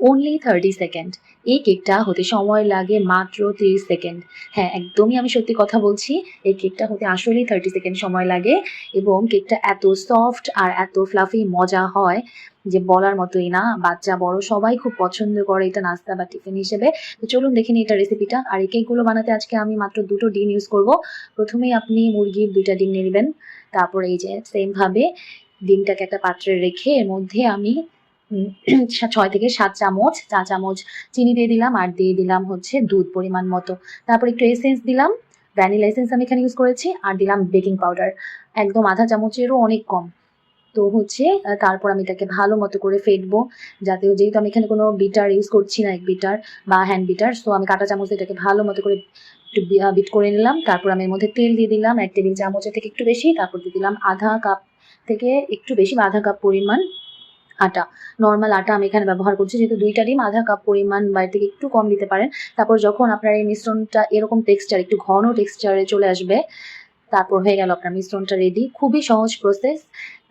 Only 30 second. এই কেকটা হতে সময় লাগে মাত্র 30 সেকেন্ড। হ্যাঁ, একদমই আমি সত্যি কথা বলছি। এই কেকটা হতে আসলেই 30 সেকেন্ড সময় লাগে এবং কেকটা এত সফট আর এত ফ্লাফি মজা হয় যে বলার মতোই না। বাচ্চা বড় সবাই খুব পছন্দ করে এটা নাস্তা বা টিফিন হিসেবে। তো চলুন দেখে নিই এটা রেসিপিটা। আর এই কেকগুলো বানাতে আজকে আমি মাত্র 2টো ডিম ইউজ করব। প্রথমেই আপনি মুরগির 2টা ডিম নিয়ে নেবেন। তারপর এই যে সেমভাবে ডিমটাকে একটা পাত্রে রেখে এর মধ্যে আমি 6 থেকে 7 চামচ, চা চামচ চিনি দিয়ে দিলাম আর দিয়ে দিলাম হচ্ছে দুধ পরিমাণ মতো। তারপর একটু এসেন্স দিলাম, ভ্যানিলা এসেন্স আমি এখানে ইউজ করেছি আর দিলাম বেকিং পাউডার, একদম আধা চামচেরও অনেক কম। তো হচ্ছে তারপর আমি এটাকে ভালো মতো করে ফেটবো, যাতে যেহেতু আমি এখানে কোনো বিটার ইউজ করছি না, এক বিটার বা হ্যান্ড বিটার, সো আমি কাঁটা চামচ এটাকে ভালো মতো করে একটু বিট করে নিলাম। তারপর আমি এর মধ্যে তেল দিয়ে দিলাম 1 টেবিল চামচের থেকে একটু বেশি। তারপর দিয়ে দিলাম আধা কাপ থেকে একটু বেশি বা আধা কাপ পরিমাণ আটা। নর্মাল আটা আমি এখানে ব্যবহার করছি, যেহেতু 2টা ডিম আধা কাপ পরিমাণ বা এর থেকে একটু কম দিতে পারেন। তারপর যখন আপনার এই মিশ্রণটা এরকম টেক্সচার, একটু ঘন টেক্সচারে চলে আসবে, তারপর হয়ে গেল আপনার মিশ্রণটা রেডি। খুবই সহজ প্রসেস।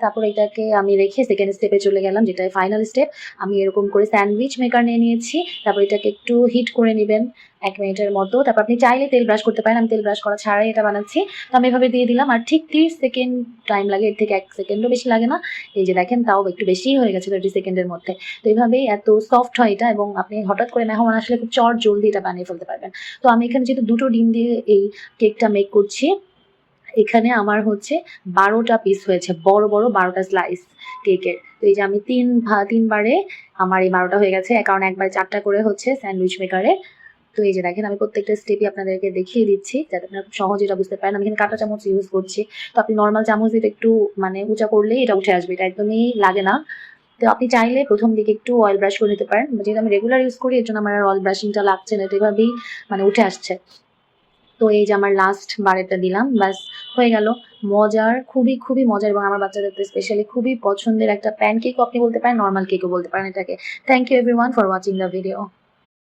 তারপর এটাকে আমি রেখে সেকেন্ড স্টেপে চলে গেলাম, যেটা ফাইনাল স্টেপ। আমি এরকম করে স্যান্ডউইচ মেকার নিয়ে নিয়েছি। তারপর এটাকে একটু হিট করে নেবেন 1 মিনিটের মতো। তারপর আপনি চাইলে তেল ব্রাশ করতে পারেন, আমি তেল ব্রাশ করা ছাড়াই এটা বানাচ্ছি। তো আমি এভাবে দিয়ে দিলাম আর ঠিক 30 সেকেন্ড টাইম লাগে, এর থেকে 1 সেকেন্ডও বেশি লাগে না। এই যে দেখেন, তাও একটু বেশিই হয়ে গেছে 30 সেকেন্ডের মধ্যে। তো এইভাবেই এত সফট হয় এটা এবং আপনি হঠাৎ করে মেহমান আসলে খুব চট জলদি এটা বানিয়ে ফেলতে পারবেন। তো আমি এখানে যেহেতু 2টো ডিম দিয়ে এই কেকটা মেক করছি, এখানে আমার হচ্ছে 12টা পিস হয়েছে, বড় বড় 12টা স্লাইস কেকের। তো এই যে আমি 3 বারে আমার এই 12টা হয়ে গেছে, কারণ একবারে 4টা করে হচ্ছে স্যান্ডউইচ মেকারে। তো এই যে দেখেন, আমি প্রত্যেকটা স্টেপই আপনাদেরকে দেখিয়ে দিচ্ছি যাতে আপনারা খুব সহজে এটা বুঝতে পারেন। আমি এখানে কাঁটা চামচ ইউজ করছি। তো আপনি নর্মাল চামচ দিয়ে একটু মানে উঁচা করলেই এটা উঠে আসবে, এটা একদমই লাগে না। তো আপনি চাইলে প্রথম দিকে একটু অয়েল ব্রাশ করে নিতে পারেন। যেহেতু আমি রেগুলার ইউজ করি, এর জন্য আমার আর অয়েল ব্রাশিংটা লাগছে না, তো এভাবেই মানে উঠে আসছে। তো এই যে আমার লাস্ট বারেরটা দিলাম, ব্যাস হয়ে গেল। মজার, খুবই খুবই মজার এবং আমার বাচ্চাদের তো স্পেশালি খুবই পছন্দের একটা প্যান কেকও আপনি বলতে পারেন, নর্মাল কেকও বলতে পারেন এটাকে। Thank you everyone for watching the video.